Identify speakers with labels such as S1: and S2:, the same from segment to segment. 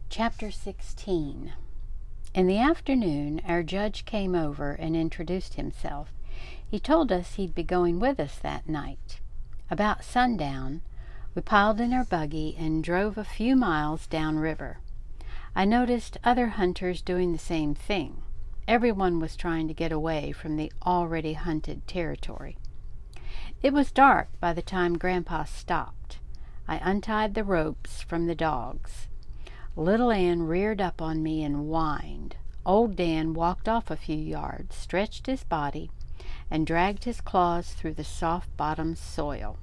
S1: Chapter 16. In the afternoon, our judge came over and introduced himself. He told us he'd be going with us that night. About sundown, we piled in our buggy and drove a few miles downriver. I noticed other hunters doing the same thing. Everyone was trying to get away from the already hunted territory. It was dark by the time Grandpa stopped. I untied the ropes from the dogs. Little Ann reared up on me and whined. Old Dan walked off a few yards, stretched his body, and dragged his claws through the soft-bottomed soil.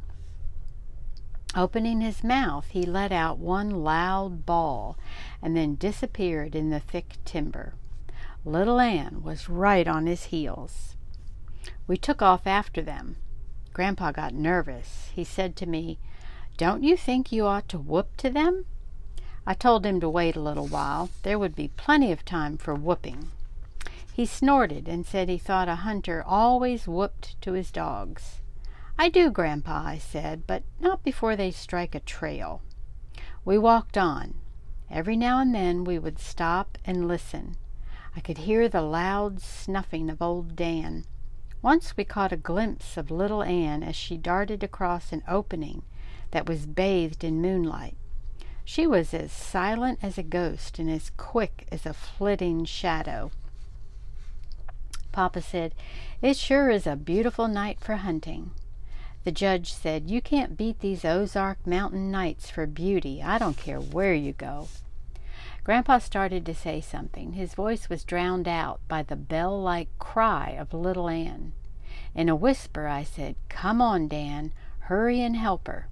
S1: Opening his mouth, he let out one loud bawl and then disappeared in the thick timber. Little Ann was right on his heels. We took off after them. Grandpa got nervous. He said to me, "Don't you think you ought to whoop to them?" I told him to wait a little while. There would be plenty of time for whooping. He snorted and said he thought a hunter always whooped to his dogs. "I do, Grandpa," I said, "but not before they strike a trail." We walked on. Every now and then we would stop and listen. I could hear the loud snuffing of old Dan. Once we caught a glimpse of little Ann as she darted across an opening that was bathed in moonlight. She was as silent as a ghost and as quick as a flitting shadow. Papa said, "It sure is a beautiful night for hunting." The judge said, "You can't beat these Ozark Mountain nights for beauty. I don't care where you go." Grandpa started to say something. His voice was drowned out by the bell-like cry of little Ann. In a whisper I said, "Come on, Dan. Hurry and help her."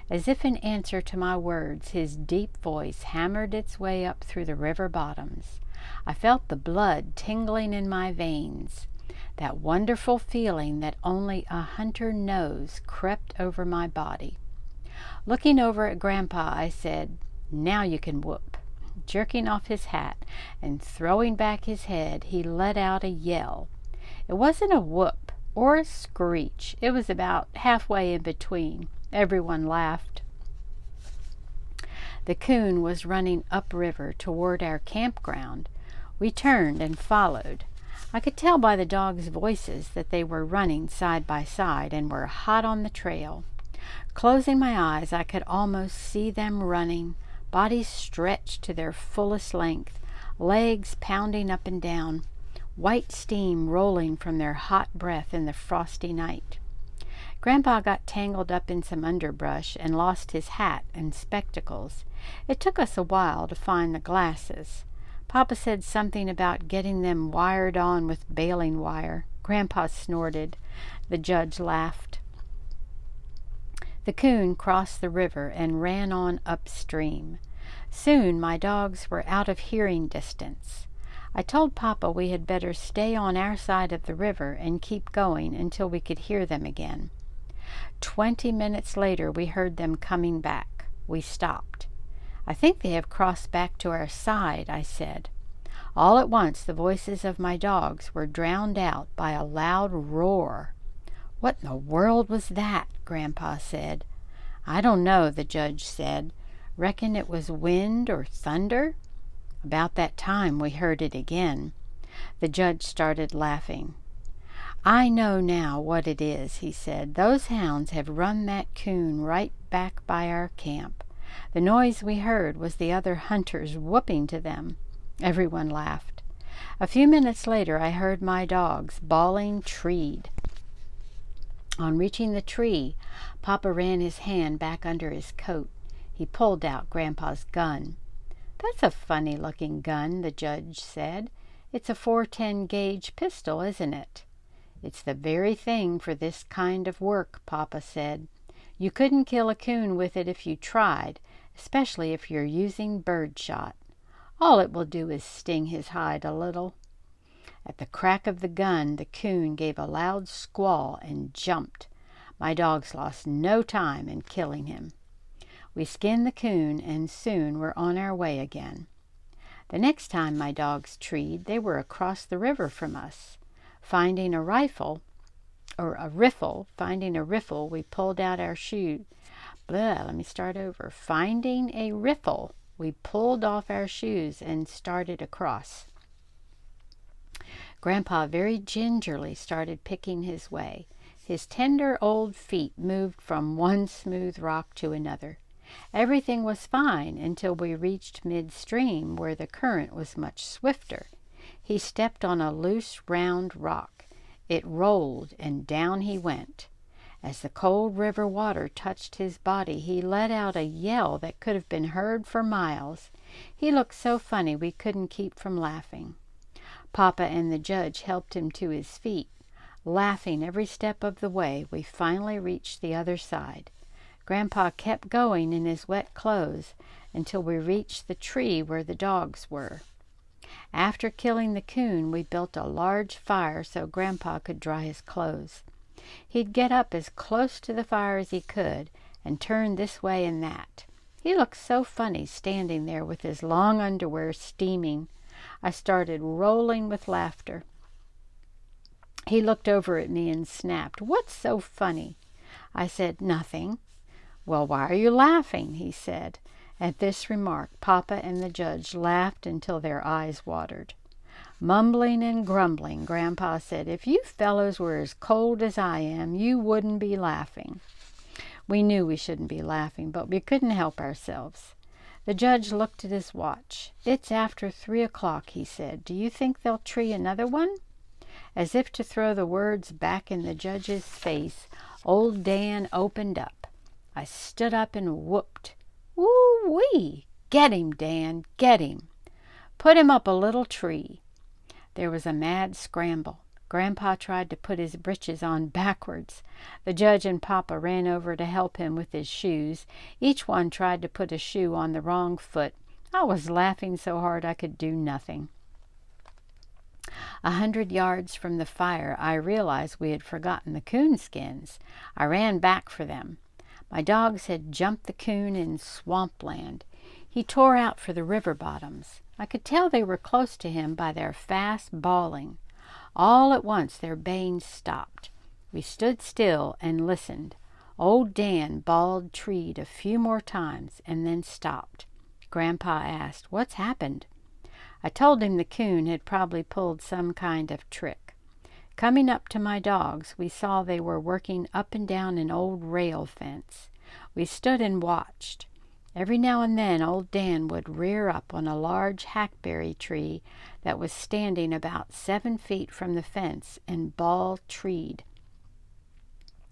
S1: As if in answer to my words, his deep voice hammered its way up through the river bottoms. I felt the blood tingling in my veins. That wonderful feeling that only a hunter knows crept over my body. Looking over at Grandpa, I said, "Now you can whoop." Jerking off his hat and throwing back his head, he let out a yell. It wasn't a whoop or a screech. It was about halfway in between. Everyone laughed. The coon was running upriver toward our campground. We turned and followed. I could tell by the dogs' voices that they were running side by side and were hot on the trail. Closing my eyes, I could almost see them running, bodies stretched to their fullest length, legs pounding up and down, white steam rolling from their hot breath in the frosty night. Grandpa got tangled up in some underbrush and lost his hat and spectacles. It took us a while to find the glasses. Papa said something about getting them wired on with baling wire. Grandpa snorted. The judge laughed. The coon crossed the river and ran on upstream. Soon my dogs were out of hearing distance. I told Papa we had better stay on our side of the river and keep going until we could hear them again. 20 minutes later we heard them coming back. We stopped. "I think they have crossed back to our side," I said. All at once the voices of my dogs were drowned out by a loud roar. "What in the world was that?" Grandpa said. "I don't know," the judge said. "Reckon it was wind or thunder." About that time we heard it again. The judge started laughing. "I know now what it is," he said. "Those hounds have run that coon right back by our camp. The noise we heard was the other hunters whooping to them." Everyone laughed. A few minutes later I heard my dogs bawling treed. On reaching the tree, Papa ran his hand back under his coat. He pulled out Grandpa's gun. "That's a funny-looking gun," the judge said. "It's a 410 gauge pistol, isn't it?" "It's the very thing for this kind of work," Papa said. "You couldn't kill a coon with it if you tried, especially if you're using birdshot. All it will do is sting his hide a little." At the crack of the gun, the coon gave a loud squall and jumped. My dogs lost no time in killing him. We skinned the coon and soon were on our way again. The next time my dogs treed, they were across the river from us. Finding a riffle, we pulled out our shoe. Finding a riffle, We pulled off our shoes and started across. Grandpa very gingerly started picking his way. His tender old feet moved from one smooth rock to another. Everything was fine until we reached midstream, where the current was much swifter. He stepped on a loose, round rock. It rolled, and down he went. As the cold river water touched his body, he let out a yell that could have been heard for miles. He looked so funny we couldn't keep from laughing. Papa and the judge helped him to his feet. Laughing every step of the way, we finally reached the other side. Grandpa kept going in his wet clothes until we reached the tree where the dogs were. After killing the coon, we built a large fire so Grandpa could dry his clothes. He'd get up as close to the fire as he could and turn this way and that. He looked so funny standing there with his long underwear steaming. I started rolling with laughter. He looked over at me and snapped, "What's so funny?" I said, "Nothing." "Well, why are you laughing?" he said. At this remark, Papa and the judge laughed until their eyes watered. Mumbling and grumbling, Grandpa said, "If you fellows were as cold as I am, you wouldn't be laughing." We knew we shouldn't be laughing, but we couldn't help ourselves. The judge looked at his watch. "It's after 3 o'clock," he said. "Do you think they'll tree another one?" As if to throw the words back in the judge's face, old Dan opened up. I stood up and whooped. "Woo-wee! Get him, Dan, get him! Put him up a little tree." There was a mad scramble. Grandpa tried to put his breeches on backwards. The judge and Papa ran over to help him with his shoes. Each one tried to put a shoe on the wrong foot. I was laughing so hard I could do nothing. 100 yards from the fire, I realized we had forgotten the coon skins. I ran back for them. My dogs had jumped the coon in swampland. He tore out for the river bottoms. I could tell they were close to him by their fast bawling. All at once their baying stopped. We stood still and listened. Old Dan bawled treed a few more times and then stopped. Grandpa asked, "What's happened?" I told him the coon had probably pulled some kind of trick. Coming up to my dogs, we saw they were working up and down an old rail fence. We stood and watched. Every now and then old Dan would rear up on a large hackberry tree that was standing about 7 feet from the fence and bawl treed.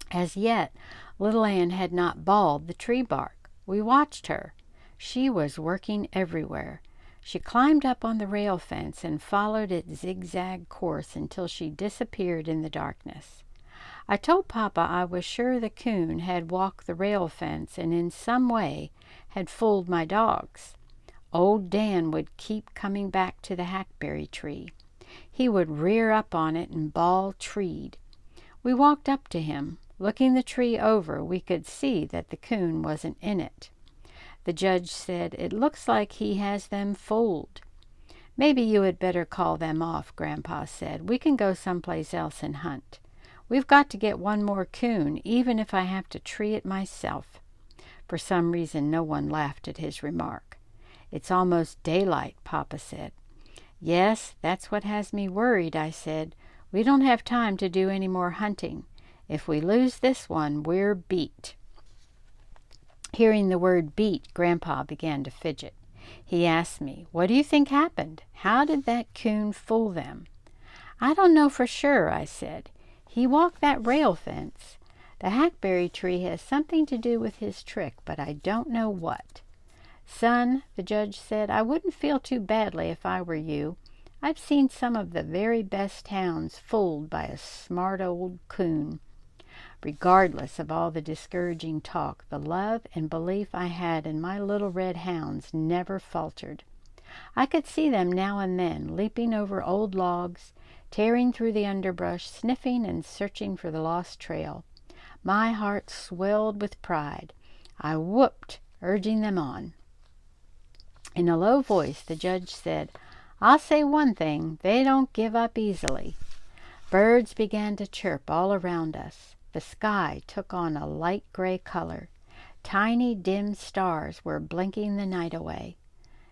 S1: As yet, little Ann had not balled the tree bark. We watched her. She was working everywhere. She climbed up on the rail fence and followed its zigzag course until she disappeared in the darkness. I told Papa I was sure the coon had walked the rail fence and in some way had fooled my dogs. Old Dan would keep coming back to the hackberry tree. He would rear up on it and bawl treed. We walked up to him. Looking the tree over, we could see that the coon wasn't in it. The judge said, "It looks like he has them fooled." "Maybe you had better call them off," Grandpa said. "We can go someplace else and hunt. We've got to get one more coon, even if I have to tree it myself." For some reason, no one laughed at his remark. "It's almost daylight," Papa said. "Yes, that's what has me worried," I said. "We don't have time to do any more hunting. If we lose this one, we're beat." Hearing the word beat, Grandpa began to fidget. He asked me, "What do you think happened? How did that coon fool them?" "I don't know for sure," I said. "He walked that rail fence. The hackberry tree has something to do with his trick, but I don't know what." "Son," the judge said, "I wouldn't feel too badly if I were you. I've seen some of the very best hounds fooled by a smart old coon." Regardless of all the discouraging talk, the love and belief I had in my little red hounds never faltered. I could see them now and then, leaping over old logs, tearing through the underbrush, sniffing and searching for the lost trail. My heart swelled with pride. I whooped, urging them on. In a low voice, the judge said, "I'll say one thing, they don't give up easily." Birds began to chirp all around us. The sky took on a light gray color. Tiny dim stars were blinking the night away.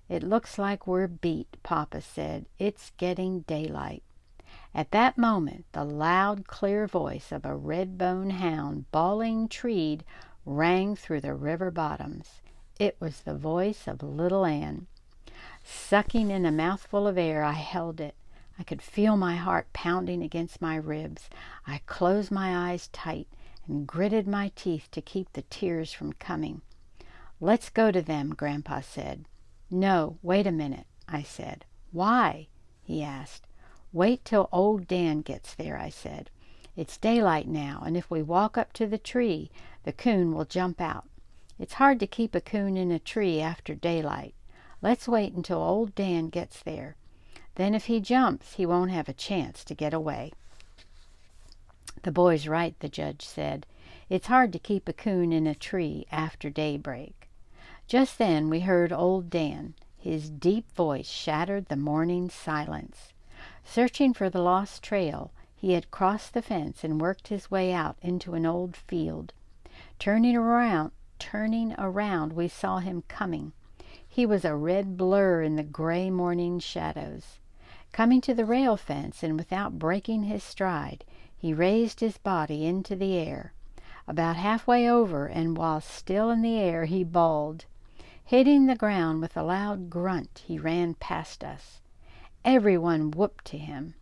S1: "It looks like we're beat," Papa said. "It's getting daylight." At that moment the loud, clear voice of a red-bone hound, bawling treed, rang through the river bottoms. It was the voice of little Ann. Sucking in a mouthful of air, I held it. I could feel my heart pounding against my ribs. I closed my eyes tight and gritted my teeth to keep the tears from coming. "Let's go to them," Grandpa said. "No, wait a minute," I said. "Why?" he asked. "Wait till old Dan gets there," I said. "It's daylight now, and if we walk up to the tree, the coon will jump out. It's hard to keep a coon in a tree after daylight. Let's wait until old Dan gets there. Then if he jumps, he won't have a chance to get away." "The boy's right," the judge said. "It's hard to keep a coon in a tree after daybreak." Just then we heard old Dan. His deep voice shattered the morning silence. Searching for the lost trail, he had crossed the fence and worked his way out into an old field. Turning around, we saw him coming. He was a red blur in the gray morning shadows. Coming to the rail fence, and without breaking his stride, he raised his body into the air. About halfway over, and while still in the air, he bawled. Hitting the ground with a loud grunt, he ran past us. Everyone whooped to him.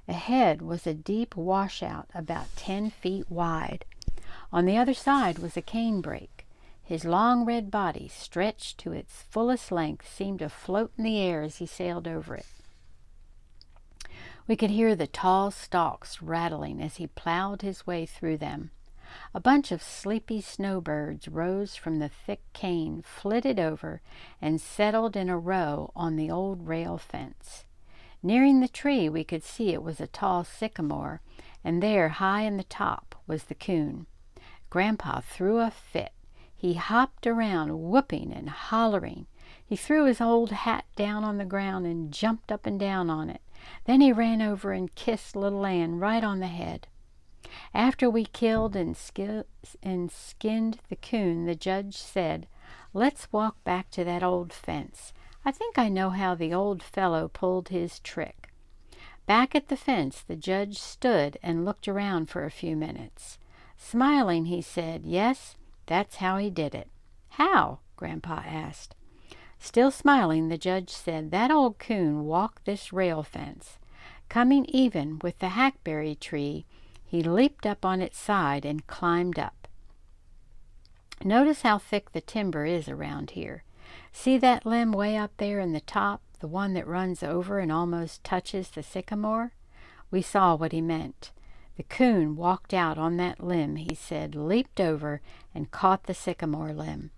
S1: Ahead was a deep washout about 10 feet wide. On the other side was a canebrake. His long red body, stretched to its fullest length, seemed to float in the air as he sailed over it. We could hear the tall stalks rattling as he plowed his way through them. A bunch of sleepy snowbirds rose from the thick cane, flitted over, and settled in a row on the old rail fence. Nearing the tree, we could see it was a tall sycamore, and there, high in the top, was the coon. Grandpa threw a fit. He hopped around, whooping and hollering. He threw his old hat down on the ground and jumped up and down on it. Then he ran over and kissed little Ann right on the head. After we killed and skinned the coon, the judge said, "Let's walk back to that old fence. I think I know how the old fellow pulled his trick." Back at the fence, the judge stood and looked around for a few minutes. Smiling, he said, "Yes, that's how he did it." "How?" Grandpa asked. Still smiling, the judge said, "That old coon walked this rail fence. Coming even with the hackberry tree, he leaped up on its side and climbed up. Notice how thick the timber is around here. See that limb way up there in the top, the one that runs over and almost touches the sycamore?" We saw what he meant. The coon walked out on that limb, he said, leaped over, and caught the sycamore limb.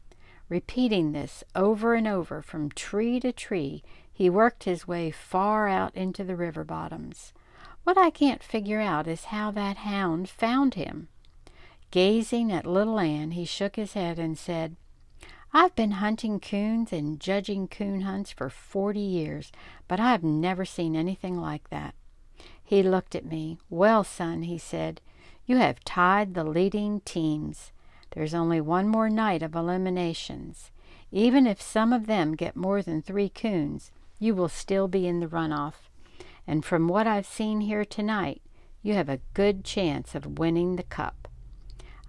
S1: Repeating this over and over from tree to tree, he worked his way far out into the river bottoms. What I can't figure out is how that hound found him. Gazing at little Ann, he shook his head and said, "I've been hunting coons and judging coon hunts for 40 years, but I've never seen anything like that." He looked at me. "Well, son," he said, "you have tied the leading teams. There's only one more night of eliminations. Even if some of them get more than 3 coons, you will still be in the runoff. And from what I've seen here tonight, you have a good chance of winning the cup."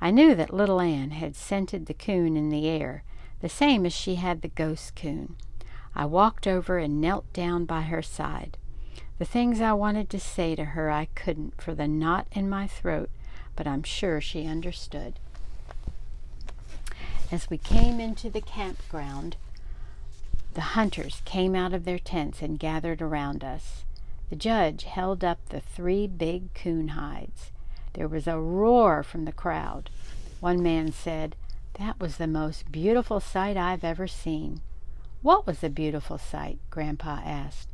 S1: I knew that little Ann had scented the coon in the air, the same as she had the ghost coon. I walked over and knelt down by her side. The things I wanted to say to her I couldn't for the knot in my throat, but I'm sure she understood. As we came into the campground, the hunters came out of their tents and gathered around us. The judge held up the 3 big coon hides. There was a roar from the crowd. One man said, "That was the most beautiful sight I've ever seen." "What was a beautiful sight?" Grandpa asked.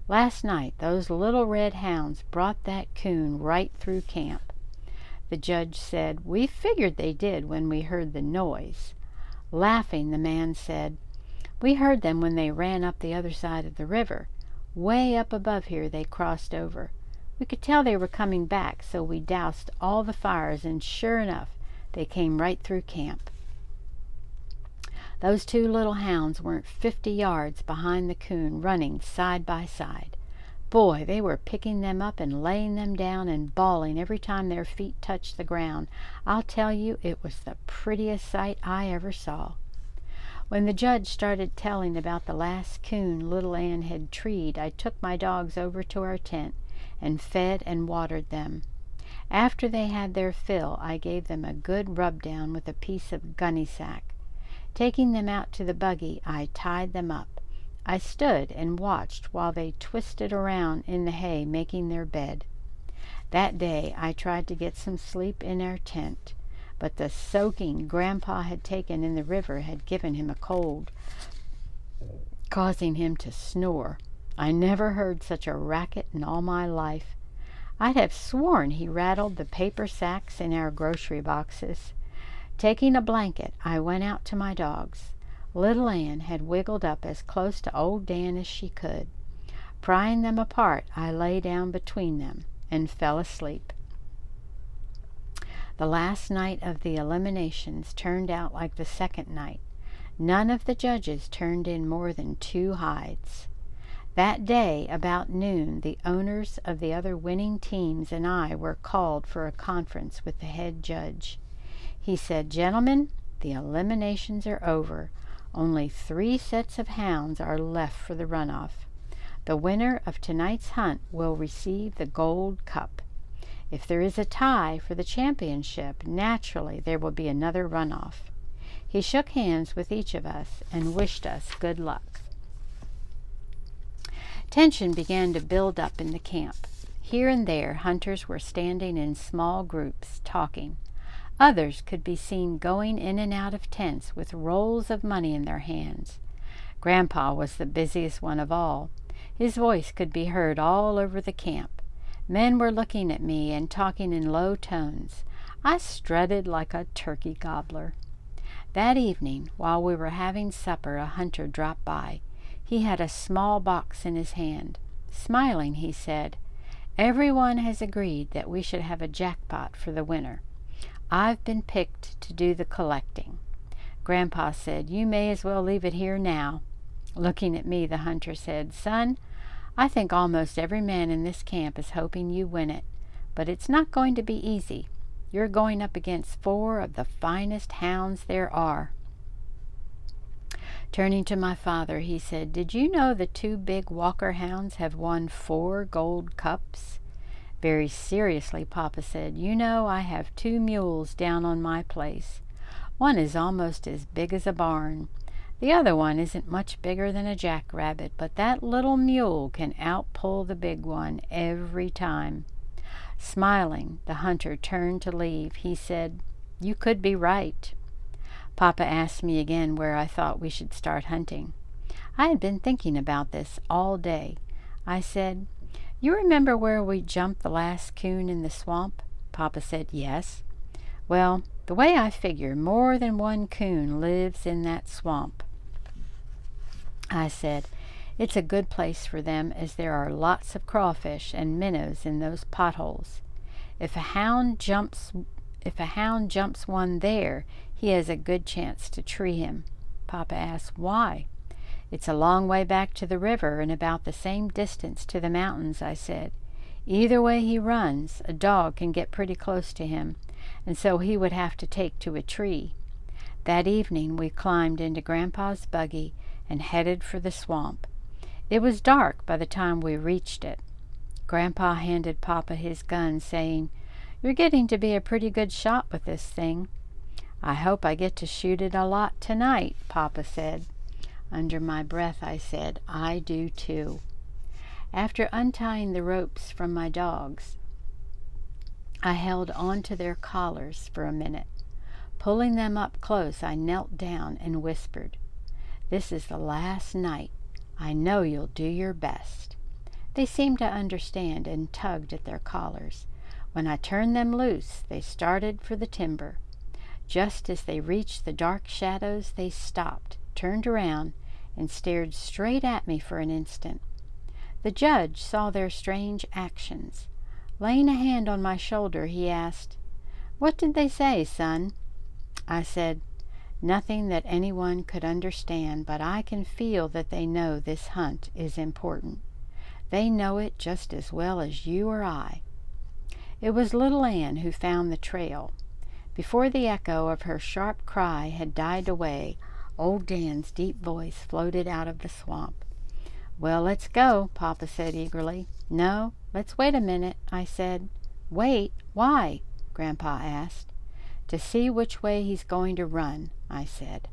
S1: "Last night those little red hounds brought that coon right through camp." The judge said, "We figured they did when we heard the noise." Laughing, the man said, "We heard them when they ran up the other side of the river. Way up above here they crossed over. We could tell they were coming back, so we doused all the fires, and sure enough, they came right through camp." Those two little hounds weren't 50 yards behind the coon, running side by side. Boy, they were picking them up and laying them down and bawling every time their feet touched the ground. I'll tell you, it was the prettiest sight I ever saw. When the judge started telling about the last coon little Ann had treed, I took my dogs over to our tent and fed and watered them. After they had their fill, I gave them a good rub-down with a piece of gunny sack. Taking them out to the buggy, I tied them up. I stood and watched while they twisted around in the hay making their bed. That day I tried to get some sleep in our tent, but the soaking Grandpa had taken in the river had given him a cold, causing him to snore. I never heard such a racket in all my life. I'd have sworn he rattled the paper sacks in our grocery boxes. Taking a blanket, I went out to my dogs. Little Ann had wiggled up as close to old Dan as she could. Prying them apart, I lay down between them and fell asleep. The last night of the eliminations turned out like the second night. None of the judges turned in more than 2 hides. That day, about noon, the owners of the other winning teams and I were called for a conference with the head judge. He said, "Gentlemen, the eliminations are over. Only 3 sets of hounds are left for the runoff. The winner of tonight's hunt will receive the gold cup. If there is a tie for the championship, naturally there will be another runoff." He shook hands with each of us and wished us good luck. Tension began to build up in the camp. Here and there, hunters were standing in small groups, talking. Others could be seen going in and out of tents with rolls of money in their hands. Grandpa was the busiest one of all. His voice could be heard all over the camp. Men were looking at me and talking in low tones. I strutted like a turkey gobbler. That evening, while we were having supper, a hunter dropped by. He had a small box in his hand. Smiling, he said, "Everyone has agreed that we should have a jackpot for the winner. I've been picked to do the collecting." Grandpa said, "You may as well leave it here now." Looking at me, the hunter said, "Son, I think almost every man in this camp is hoping you win it, but it's not going to be easy. You're going up against 4 of the finest hounds there are." Turning to my father, he said, "Did you know the 2 big Walker hounds have won 4 gold cups?" Very seriously, Papa said, "You know, I have 2 mules down on my place. One is almost as big as a barn. The other one isn't much bigger than a jackrabbit, but that little mule can outpull the big one every time." Smiling, the hunter turned to leave. He said, "You could be right." Papa asked me again where I thought we should start hunting. I had been thinking about this all day. I said, "You remember where we jumped the last coon in the swamp?" Papa said, "Yes." "Well, the way I figure, more than one coon lives in that swamp." I said, "It's a good place for them, as there are lots of crawfish and minnows in those potholes. If a hound jumps one there, he has a good chance to tree him." Papa asked, "Why?" "It's a long way back to the river and about the same distance to the mountains," I said. "Either way he runs, a dog can get pretty close to him, and so he would have to take to a tree." That evening we climbed into Grandpa's buggy and headed for the swamp. It was dark by the time we reached it. Grandpa handed Papa his gun, saying, "You're getting to be a pretty good shot with this thing." "I hope I get to shoot it a lot tonight," Papa said. Under my breath I said, "I do too." After untying the ropes from my dogs, I held on to their collars for a minute. Pulling them up close, I knelt down and whispered, "This is the last night. I know you'll do your best." They seemed to understand and tugged at their collars. When I turned them loose, they started for the timber. Just as they reached the dark shadows, they stopped, turned around, and stared straight at me for an instant. The judge saw their strange actions. Laying a hand on my shoulder, he asked, "What did they say, son?" I said, Nothing that anyone could understand, but I can feel that they know this hunt is important. They know it just as well as you or I. It was little Ann who found the trail. Before the echo of her sharp cry had died away, old Dan's deep voice floated out of the swamp. "Well, let's go," Papa said eagerly. "No, let's wait a minute," I said. "Wait? Why?" Grandpa asked. "To see which way he's going to run," I said.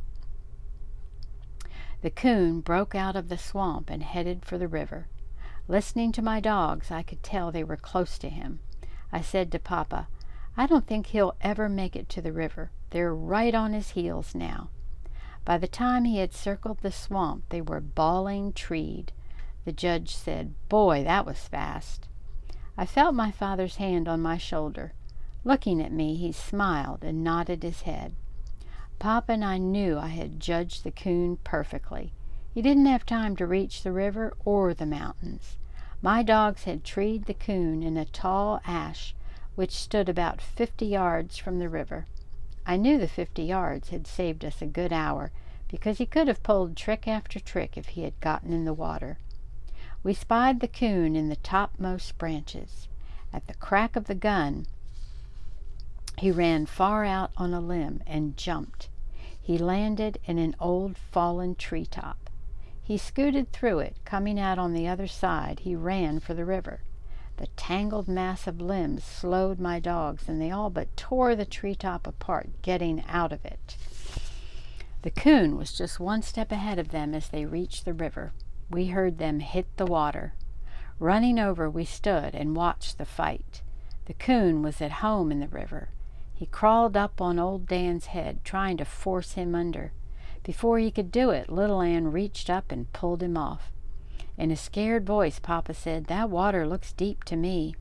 S1: The coon broke out of the swamp and headed for the river. Listening to my dogs, I could tell they were close to him. I said to Papa, "I don't think he'll ever make it to the river. They're right on his heels now." By the time he had circled the swamp, they were bawling treed. The judge said, "Boy, that was fast." I felt my father's hand on my shoulder. Looking at me, he smiled and nodded his head. Papa and I knew I had judged the coon perfectly. He didn't have time to reach the river or the mountains. My dogs had treed the coon in a tall ash which stood about 50 yards from the river. I knew the 50 yards had saved us a good hour, because he could have pulled trick after trick if he had gotten in the water. We spied the coon in the topmost branches. At the crack of the gun, he ran far out on a limb and jumped. He landed in an old fallen treetop. He scooted through it. Coming out on the other side, he ran for the river. The tangled mass of limbs slowed my dogs, and they all but tore the treetop apart, getting out of it. The coon was just one step ahead of them as they reached the river. We heard them hit the water. Running over, we stood and watched the fight. The coon was at home in the river. He crawled up on old Dan's head, trying to force him under. Before he could do it, little Ann reached up and pulled him off. In a scared voice, Papa said, "That water looks deep to me."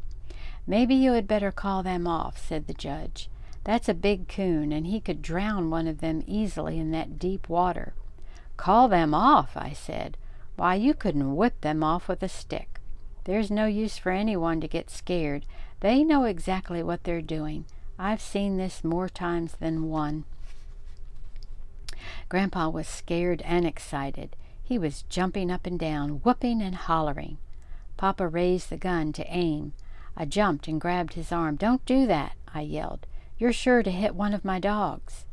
S1: "Maybe you had better call them off," said the judge. "That's a big coon, and he could drown one of them easily in that deep water." "Call them off?" I said. "Why, you couldn't whip them off with a stick. There's no use for anyone to get scared. They know exactly what they're doing. I've seen this more times than one." Grandpa was scared and excited. He was jumping up and down, whooping and hollering. Papa raised the gun to aim. I jumped and grabbed his arm. "Don't do that," I yelled. "You're sure to hit one of my dogs."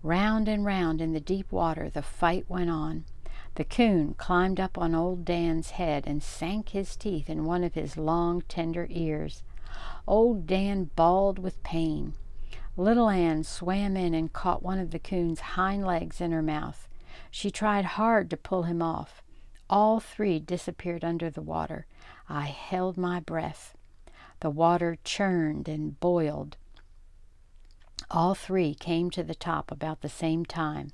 S1: Round and round in the deep water the fight went on. The coon climbed up on old Dan's head and sank his teeth in one of his long, tender ears. Old Dan bawled with pain. Little Ann swam in and caught one of the coon's hind legs in her mouth. She tried hard to pull him off. All three disappeared under the water. I held my breath. The water churned and boiled. All three came to the top about the same time.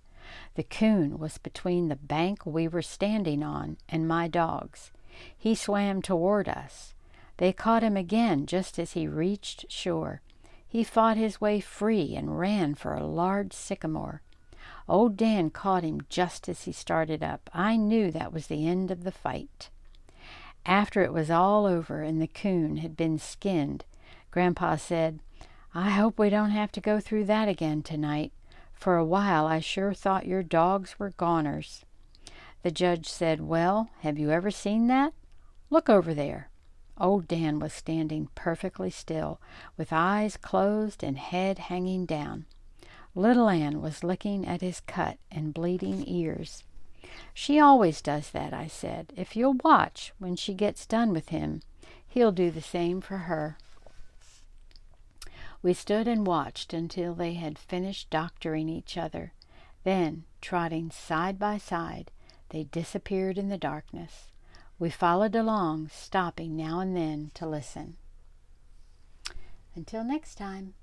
S1: The coon was between the bank we were standing on and my dogs. He swam toward us. They caught him again just as he reached shore. He fought his way free and ran for a large sycamore. Old Dan caught him just as he started up. I knew that was the end of the fight. After it was all over and the coon had been skinned, Grandpa said, "I hope we don't have to go through that again tonight. For a while I sure thought your dogs were goners." The judge said, "Well, have you ever seen that? Look over there." Old Dan was standing perfectly still, with eyes closed and head hanging down. Little Ann was looking at his cut and bleeding ears. "She always does that," I said. "If you'll watch, when she gets done with him, he'll do the same for her." We stood and watched until they had finished doctoring each other. Then, trotting side by side, they disappeared in the darkness. We followed along, stopping now and then to listen. Until next time.